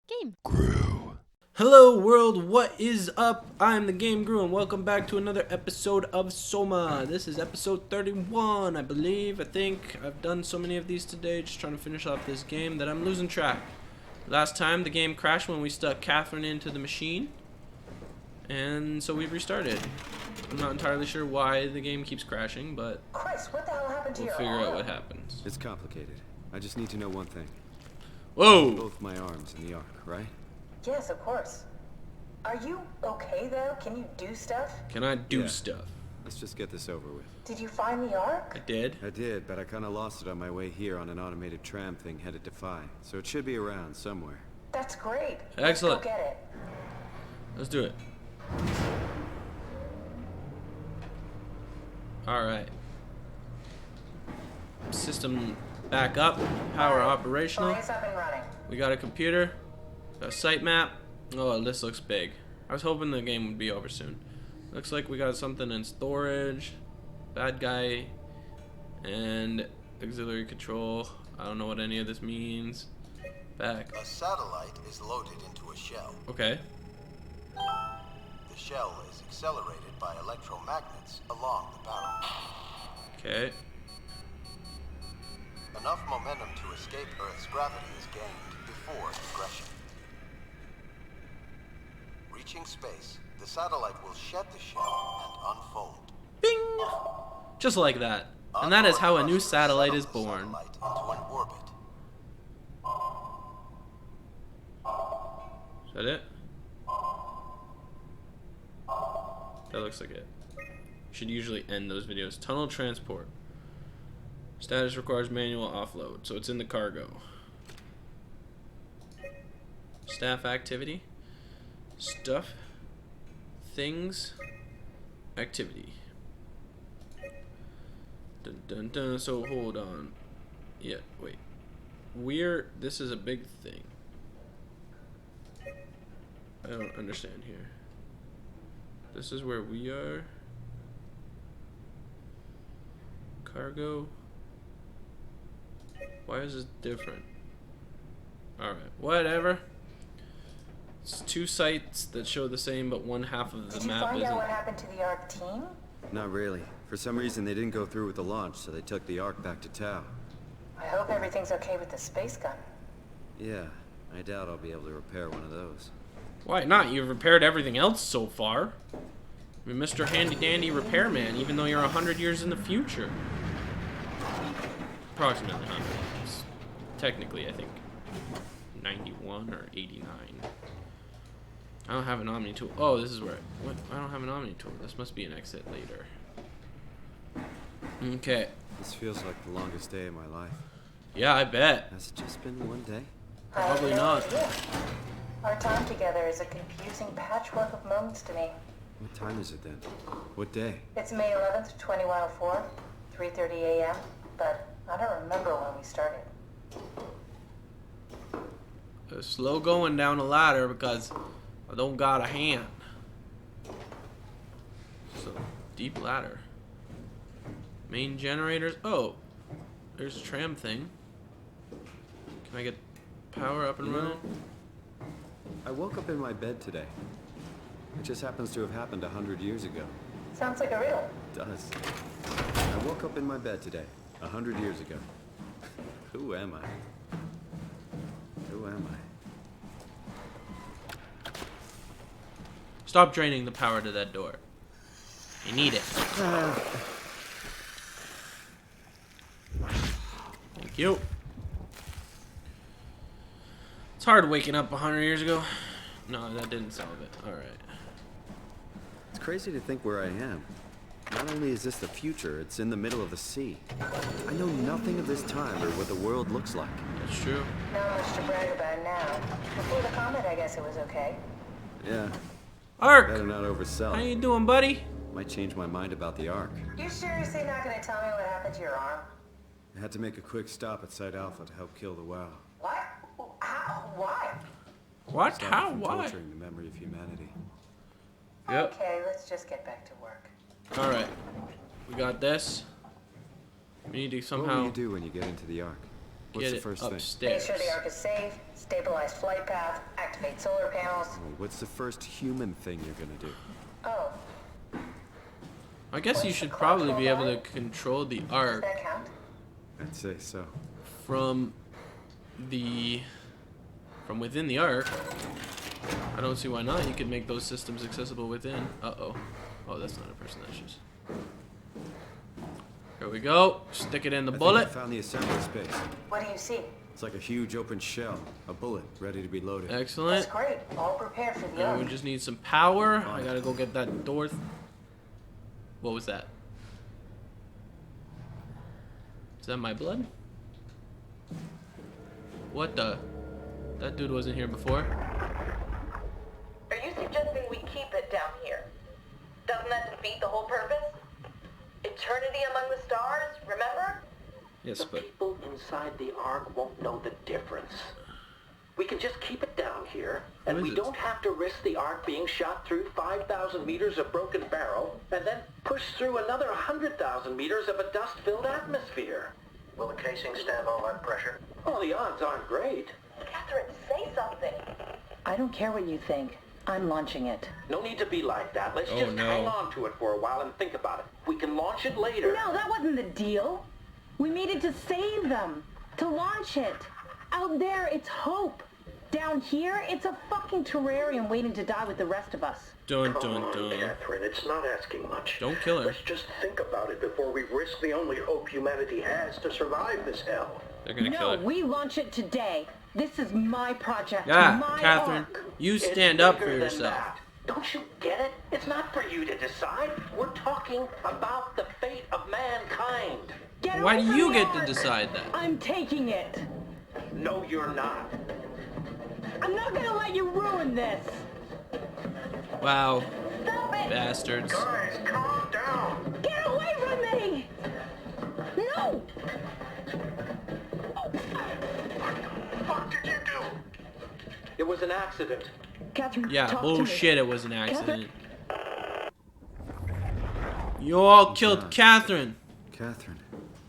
Game. Grew. Hello world, what is up? I'm the Game Grew and welcome back to another episode of SOMA. This is episode 31, I believe. I think I've done so many of these today, just trying to finish off this game that I'm losing track. Last time the game crashed when we stuck Catherine into the machine, and so we restarted. I'm not entirely sure why the game keeps crashing, but Chris, what the hell happened to we'll your figure arm? out what happens. It's complicated. I just need to know one thing. Whoa! Both my arms in the arc, right? Yes, of course. Are you okay though? Can you do stuff? Can I do Yeah. stuff? Let's just get this over with. Did you find the ark? I did. I did, but I kind of lost it on my way here on an automated tram thing headed to Phi. So it should be around somewhere. That's great. Excellent. Let's go get it. Let's do it. Alright. System back up. Power operational. Fly's up and running. We got a computer. A site map. Oh, this looks big. I was hoping the game would be over soon. Looks like we got something in storage. Bad guy. And auxiliary control. I don't know what any of this means. Back. A satellite is loaded into a shell. Okay. The shell is accelerated by electromagnets along the barrel. Okay. Enough momentum to escape Earth's gravity is gained before regression. Reaching space, the satellite will shed the shell and unfold. Bing! Just like that. And that is how a new satellite is born. Satellite into an orbit. Is that it? That looks like it. Should usually end those videos. Tunnel transport. Status requires manual offload, so it's in the cargo. Staff activity. Stuff. Things. Activity. Dun dun dun. So hold on. Yeah, wait. This is a big thing. I don't understand here. This is where we are. Cargo. Why is this different? Alright, whatever. It's two sites that show the same, but one half of the Did you map find isn't. out what happened to the ark team? Not really. For some reason, they didn't go through with the launch, so they took the arc back to Tau. I hope everything's okay with the space gun. Yeah, I doubt I'll be able to repair one of those. Why not? You've repaired everything else so far. You're Mr. Handy Dandy Repairman, even though you're 100 years in the future. Approximately 100 years. Technically, I think 91 or 89. I don't have an Omni tool. Oh, this is where what? I don't have an Omni tool. This must be an exit later. Okay. This feels like the longest day of my life. Yeah, I bet. Has it just been one day? I have Probably no not. idea. Our time together is a confusing patchwork of moments to me. What time is it then? What day? It's May 11th, 2104, 3:30 a.m., but I don't remember when we started. Slow going down the ladder because I don't got a hand. So, deep ladder. Main generators. Oh, there's a tram thing. Can I get power up and running? I woke up in my bed today. It just happens to have happened 100 years ago. Sounds like a riddle. It does. I woke up in my bed today, 100 years ago. Who am I? Who am I? Stop draining the power to that door. You need it. Thank you. It's hard waking up 100 years ago. No, that didn't solve it. Alright. It's crazy to think where I am. Not only is this the future, it's in the middle of the sea. I know nothing of this time or what the world looks like. That's true. Not much to brag about now. Before the comet, I guess it was okay. Yeah, Ark! better not oversell How it. you doing, buddy? Might change my mind about the arc. You seriously not gonna tell me what happened to your arm? I had to make a quick stop at Site Alpha to help kill the WoW. What? How? Why? What? Stop How? from Why? torturing the memory of humanity. Yep. Okay, let's just get back to work. Alright. We got this. We need to What will somehow... you do when you get into the arc? What's get the it first thing? Make upstairs. sure the Ark is safe, stabilize flight path, activate solar panels. What's the first human thing you're gonna do? Oh, I guess you What's the should probably be able to clock control the does arc that count? I'd say so. from within the arc. I don't see why not. You could make those systems accessible within. Uh-oh. Oh, that's not a person, that's just... Here we go. Stick it in the I bullet. found the assembly space. What do you see? It's like a huge open shell, a bullet ready to be loaded. That's Excellent. great. All prepared for the And Ark. we just need some power. I gotta go get that door. What was that? Is that my blood? What the? That dude wasn't here before. Are you suggesting we keep it down here? Doesn't that defeat the whole purpose? Eternity among the stars, remember? Yes, The but people inside the Ark won't know the difference. We can just keep it down here, and What is we it? don't have to risk the Ark being shot through 5,000 meters of broken barrel, and then push through another 100,000 meters of a dust-filled atmosphere. Will the casing stand all that pressure? Well, the odds aren't great. Catherine, say something. I don't care what you think. I'm launching it. No need to be like that. Let's Oh, just no. hang on to it for a while and think about it. We can launch it later. No, that wasn't the deal. We needed to save them, to launch it. Out there, it's hope. Down here, it's a fucking terrarium waiting to die with the rest of us. dun Come dun on, dun. Catherine, it's not asking much. Don't kill her. Let's just think about it before we risk the only hope humanity has to survive this hell. They're gonna kill No, her. we launch it today. This is my project. Yeah, my Catherine, Ark. you It's stand up for bigger than yourself. that. Don't you get it? It's not for you to decide. We're talking about the fate of mankind. Get Why away do from you the get to Ark. decide that? I'm taking it. No, you're not. I'm not gonna let you ruin this. Wow, Stop it. bastards. Guys, calm down. Get away from me. No. What did you do? It was an accident. Catherine, Yeah, talk to me. bullshit, it was an accident. You all killed Catherine. Catherine,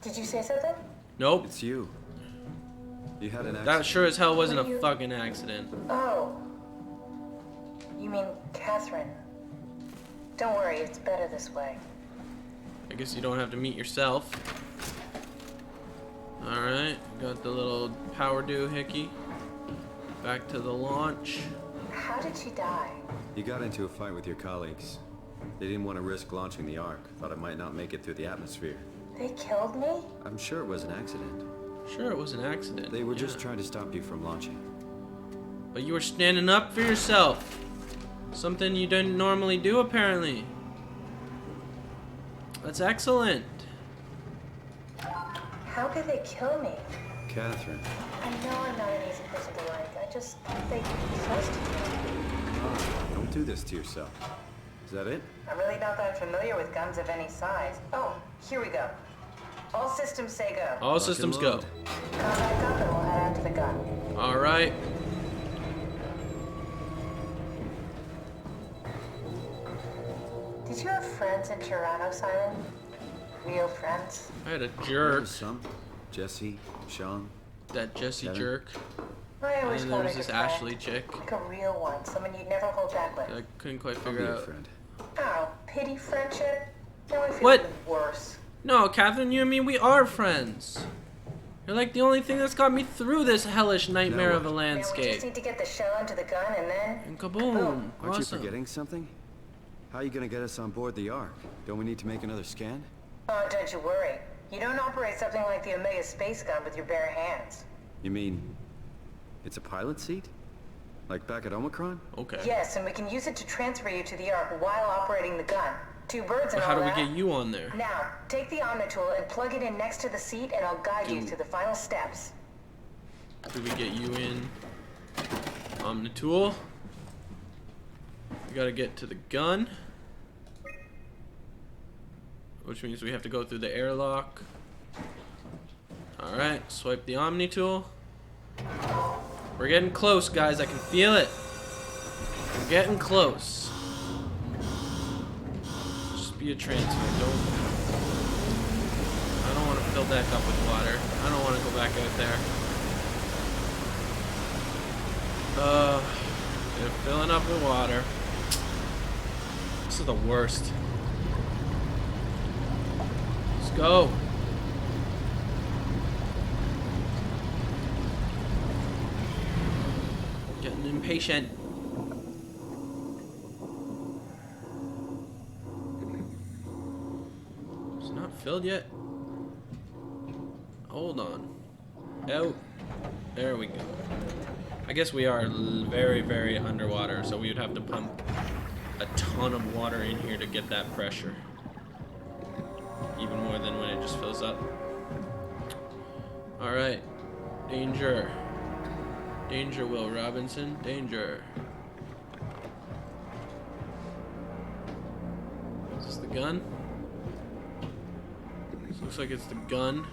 Did you say something? Nope. it's you. You had an accident. That sure as hell wasn't What are a you- fucking accident. Oh. You mean Catherine. Don't worry, it's better this way. I guess you don't have to meet yourself. Alright, got the little power doohickey. Back to the launch. How did she die? You got into a fight with your colleagues. They didn't want to risk launching the Ark. Thought it might not make it through the atmosphere. They killed me? I'm sure it was an accident. Sure, it was an accident. They were just yeah. trying to stop you from launching. But you were standing up for yourself. Something you didn't normally do, apparently. That's excellent. How could they kill me? Catherine, I know I'm not an easy person to like. I just thought they trusted me. don't do this to yourself. Is that it? I'm really not that familiar with guns of any size. Oh, here we go. All systems say go. All Lock systems and go. load. Contact up and we'll head out to the gun. Alright. Did you have friends in Toronto, Simon? Real friends? I had a There jerk. was some. Jesse, Sean. That Jesse Kevin? jerk. I always And there wanted was this a friend. Ashley chick. Like a real one, someone you'd never hold back with. I couldn't quite I'll be figure your out. friend. Oh, pity friendship? Now I feel What? even worse. No, Catherine, you and me, we are friends. You're like the only thing that's got me through this hellish nightmare of a what? Now we just landscape. need to get the shell into the gun and then... And kaboom. Aren't you Awesome. forgetting something? How are you gonna get us on board the Ark? Don't we need to make another scan? Oh, don't you worry. You don't operate something like the Omega space gun with your bare hands. You mean it's a pilot seat? Like back at Omicron? Okay. Yes, and we can use it to transfer you to the Ark while operating the gun. 2 birds and But how all do we that. get you on there? Now, take the Omnitool and plug it in next to the seat and I'll guide you Dude. through the final steps. Do we get you in the tool? We gotta get to the gun. Which means we have to go through the airlock. Alright, swipe the Omni tool. We're getting close, guys. I can feel it. We're getting close. Just be a transfer. I don't want to filled that up with water. I don't want to go back out there. They're filling up with water. This is the worst. Let's go. Getting impatient. It's not filled yet. Hold on. Oh, there we go. I guess we are very, very underwater, so we would have to pump a ton of water in here to get that pressure. Even more than when it just fills up. Alright. Danger. Danger, Will Robinson. Danger. Is this the gun? This looks like it's the gun.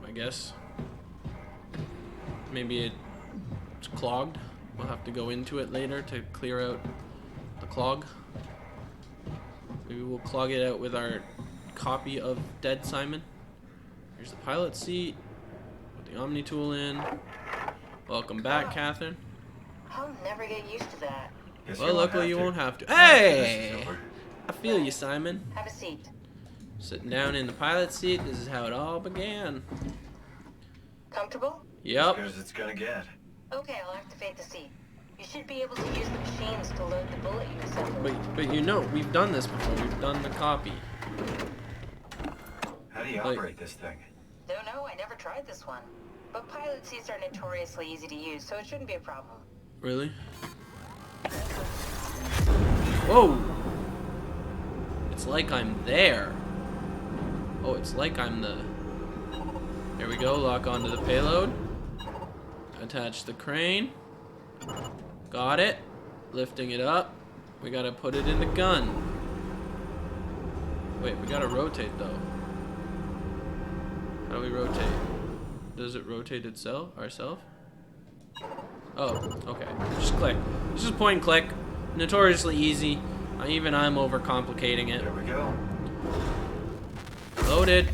I guess. Maybe it's clogged. We'll have to go into it later to clear out the clog. Maybe we'll clog it out with our copy of Dead Simon. Here's the pilot seat. Put the Omni tool in. Welcome back, Catherine. I'll never get used to that. Well, luckily you won't have to. Hey! I feel you, Simon. Have a seat. Sitting down in the pilot seat. This is how it all began. Comfortable? Yep. As good as it's gonna get. Okay, I'll activate the seat. You should be able to use the machines to load the bullet you assembled. But you know, we've done this before. We've done the copy. How do you operate this thing? Don't know, I never tried this one. But pilot seats are notoriously easy to use, so it shouldn't be a problem. Really? Whoa! It's like I'm there. Oh, it's like I'm the... There we go, lock onto the payload. Attach the crane. Got it. Lifting it up. We gotta put it in the gun. Wait, we gotta rotate though. How do we rotate? Does it rotate itself? Ourself? Oh, okay. Just click. It's just point and click. Notoriously easy. Even I'm overcomplicating it. There we go. Loaded.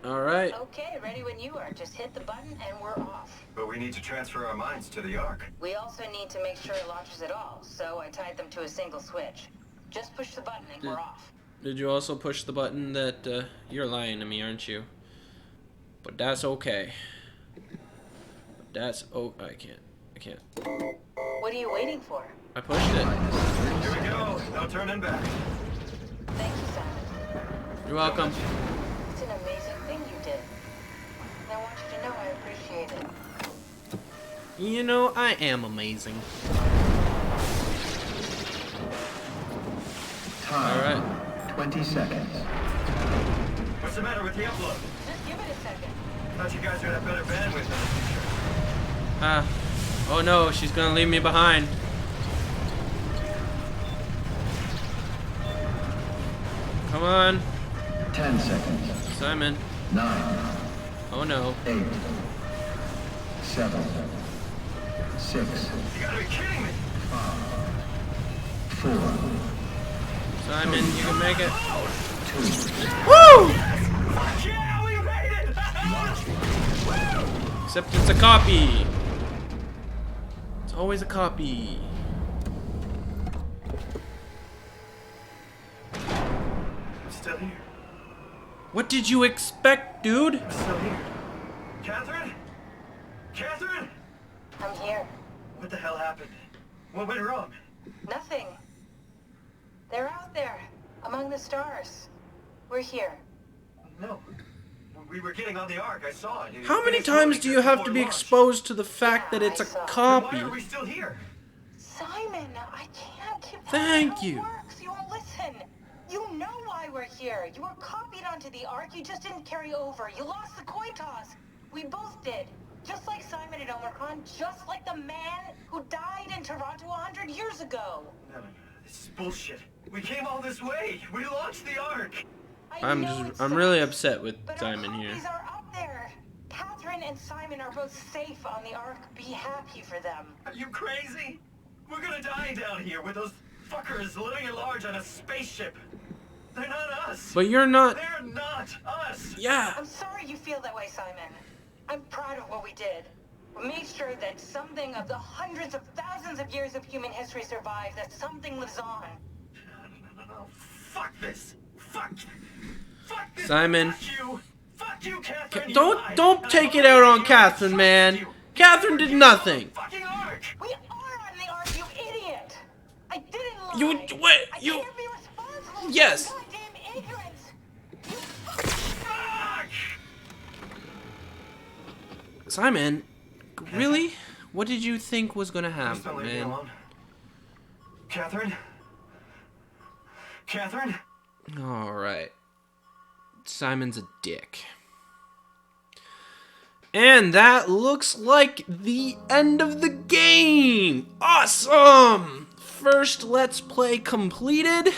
Alright. Okay, ready when you are. Just hit the button and we're off. But we need to transfer our minds to the Ark. We also need to make sure it launches at all, so I tied them to a single switch. Just push the button and we're off. Did you also push the button that, you're lying to me, aren't you? But that's okay. That's, oh, I can't. What are you waiting for? I pushed it. Here we go. No turning back. Thank you, Simon. You're welcome. It's an amazing thing you did. And I want you to know I appreciate it. You know, I am amazing. Time. Alright. 20 seconds. What's the matter with the upload? Just give it a second. Thought you guys would have better bandwidth in the future. Oh no, she's gonna leave me behind. Come on. 10 seconds. Simon. 9. Oh no. 8. 7. 6. You gotta be kidding me! 4. Simon, you can make it. 2. Woo! Yeah, we made it! Except it's a copy. It's always a copy. I'm still here. What did you expect, dude? I'm still here. Catherine? Catherine? I'm here. What the hell happened? What went wrong? Nothing. They're out there, among the stars. We're here. No. We were getting on the Ark. I saw it. How many times do you have to be exposed to the fact that it's a copy? Why are we still here? Simon, I can't. Thank That's how you. it works. You won't listen. You know why we're here. You were copied onto the Ark. You just didn't carry over. You lost the coin toss. We both did. Just like Simon at Omicron. Just like the man who died in Toronto 100 years ago. No. This is bullshit. We came all this way. We launched the Ark. I'm really upset with But Simon our here. copies are up there. Catherine and Simon are both safe on the Ark. Be happy for them. Are you crazy? We're gonna die down here with those fuckers living at large on a spaceship. They're not us. But you're not. They're not us. Yeah. I'm sorry you feel that way, Simon. I'm proud of what we did. We made sure that something of the hundreds of thousands of years of human history survives, that something lives on. No. Fuck this. Fuck this. Simon. Fuck you, Catherine. Don't take it out on Catherine, man. Catherine did nothing. Fucking Ark. We are on the ark, you idiot! I didn't lie. You wait. You. I can't be responsible Yes. for your goddamn ignorance. Fuck. Simon, really? What did you think was gonna Please happen, don't leave me man? alone. Catherine? Catherine? All right. Simon's a dick. And that looks like the end of the game. Awesome! First Let's Play completed.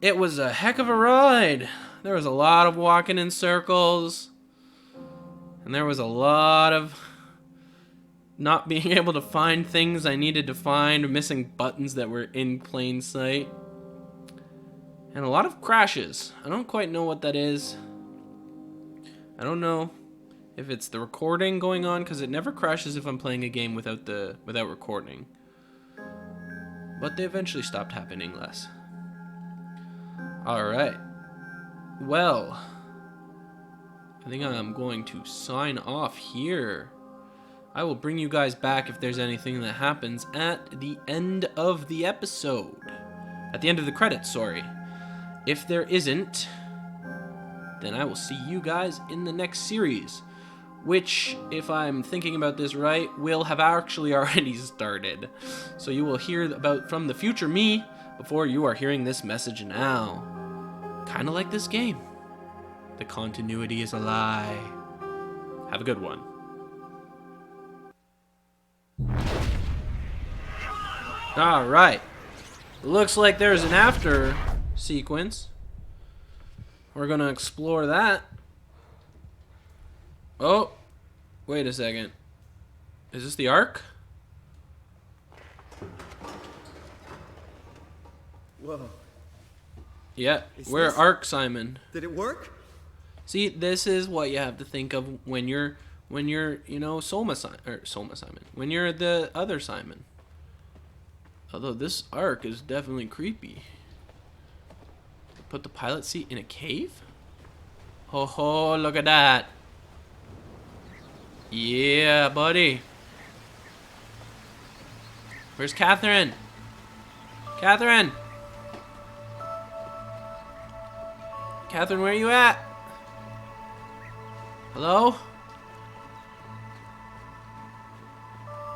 It was a heck of a ride. There was a lot of walking in circles. And there was a lot of not being able to find things I needed to find, missing buttons that were in plain sight. And a lot of crashes. I don't quite know what that is. I don't know if it's the recording going on, because it never crashes if I'm playing a game without recording. But they eventually stopped happening less. Alright. Well, I think I'm going to sign off here. I will bring you guys back if there's anything that happens at the end of the episode. At the end of the credits, sorry. If there isn't, then I will see you guys in the next series. Which, if I'm thinking about this right, will have actually already started. So you will hear about from the future me before you are hearing this message now. Kinda like this game. The continuity is a lie. Have a good one. Alright. Looks like there's an after sequence. We're gonna explore that. Oh, wait a second. Is this the Ark? Whoa. Yeah, Is we're this- Ark, Simon. Did it work? See, this is what you have to think of when you're, you know, Soma Simon. When you're the other Simon. Although this Ark is definitely creepy. Put the pilot seat in a cave? Ho ho, look at that. Yeah, buddy. Where's Catherine? Catherine! Catherine, where are you at? Hello?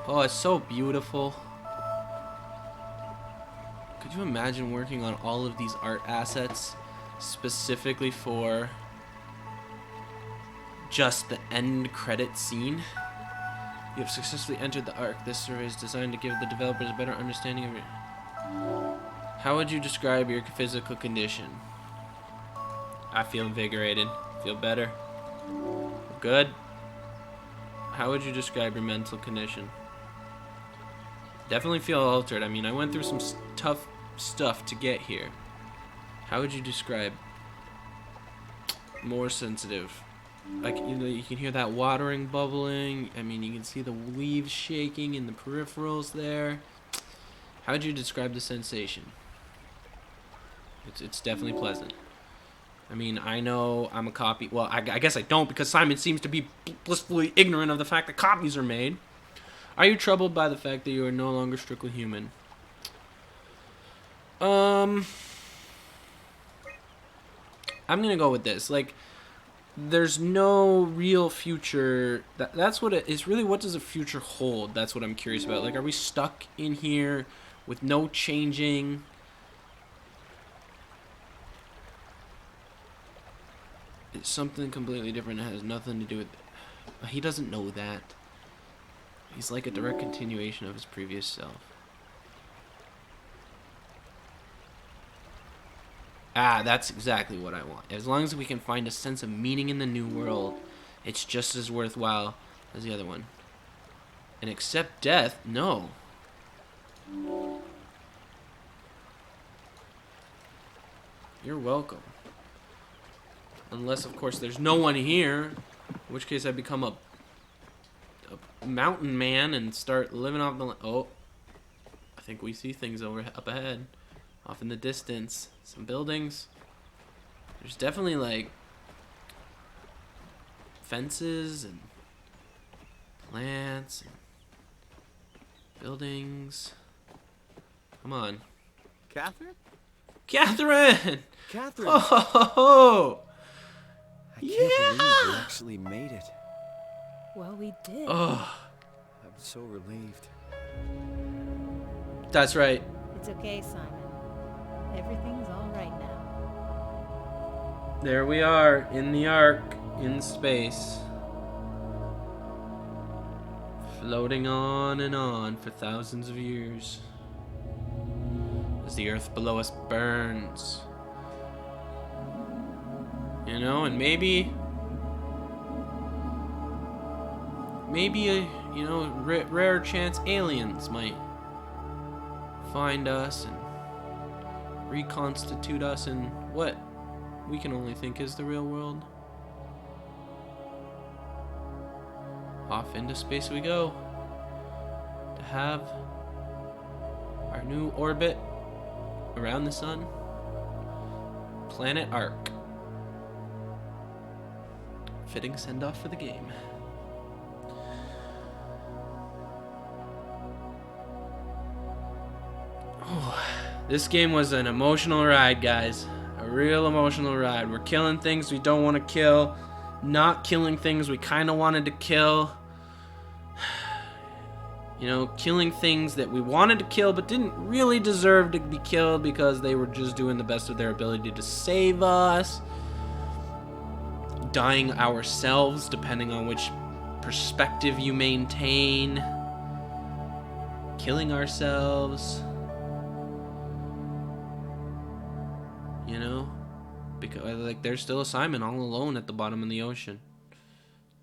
Oh, it's so beautiful. Could you imagine working on all of these art assets specifically for just the end credit scene? You have successfully entered the Ark. This survey is designed to give the developers a better understanding of your... How would you describe your physical condition? I feel invigorated. Feel better. Good. How would you describe your mental condition? Definitely feel altered. I mean, I went through some tough stuff to get here. How would you describe? More sensitive. Like, you know, you can hear that watering bubbling. I mean, you can see the leaves shaking in the peripherals there. How would you describe the sensation? It's definitely pleasant. I mean, I know I'm a copy. Well, I guess I don't, because Simon seems to be blissfully ignorant of the fact that copies are made. Are you troubled by the fact that you are no longer strictly human? I'm gonna go with this. Like, there's no real future. That's what it is. Really, what does a future hold? That's what I'm curious about. Like, are we stuck in here with no changing? It's something completely different. It has nothing to do with it. He doesn't know that. He's like a direct continuation of his previous self. Ah, that's exactly what I want. As long as we can find a sense of meaning in the new world, it's just as worthwhile as the other one. And accept death? No. You're welcome. Unless, of course, there's no one here. In which case I become a mountain man and start living off the... Oh. I think we see things up ahead. Off in the distance. Some buildings. There's definitely, like, fences and plants and buildings. Come on. Catherine? Catherine! Catherine! Oh! I can't believe we actually made it. Well, we did. Oh, I'm so relieved. that's right. It's okay, Simon. Everything's all right now. There we are, in the Ark, in space. Floating on and on for thousands of years. As the earth below us burns. You know, and maybe a, you know, rare chance aliens might find us and reconstitute us in what we can only think is the real world. Off into space we go to have our new orbit around the sun. Planet Ark. Fitting send-off for the game. Oh, this game was an emotional ride, guys. A real emotional ride. We're killing things we don't want to kill. Not killing things we kind of wanted to kill. You know, killing things that we wanted to kill but didn't really deserve to be killed because they were just doing the best of their ability to save us. Dying ourselves, depending on which perspective you maintain. Killing ourselves. You know? Because, like, there's still a Simon all alone at the bottom of the ocean.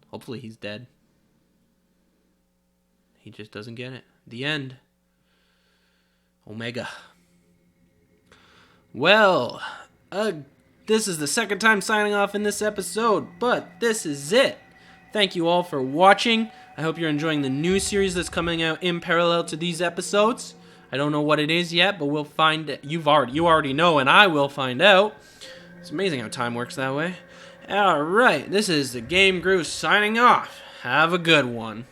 Hopefully he's dead. He just doesn't get it. The end. Omega. Well, this is the second time signing off in this episode, but this is it. Thank you all for watching. I hope you're enjoying the new series that's coming out in parallel to these episodes. I don't know what it is yet, but we'll find it. You already know, and I will find out. It's amazing how time works that way. All right, this is the Game Guru signing off. Have a good one.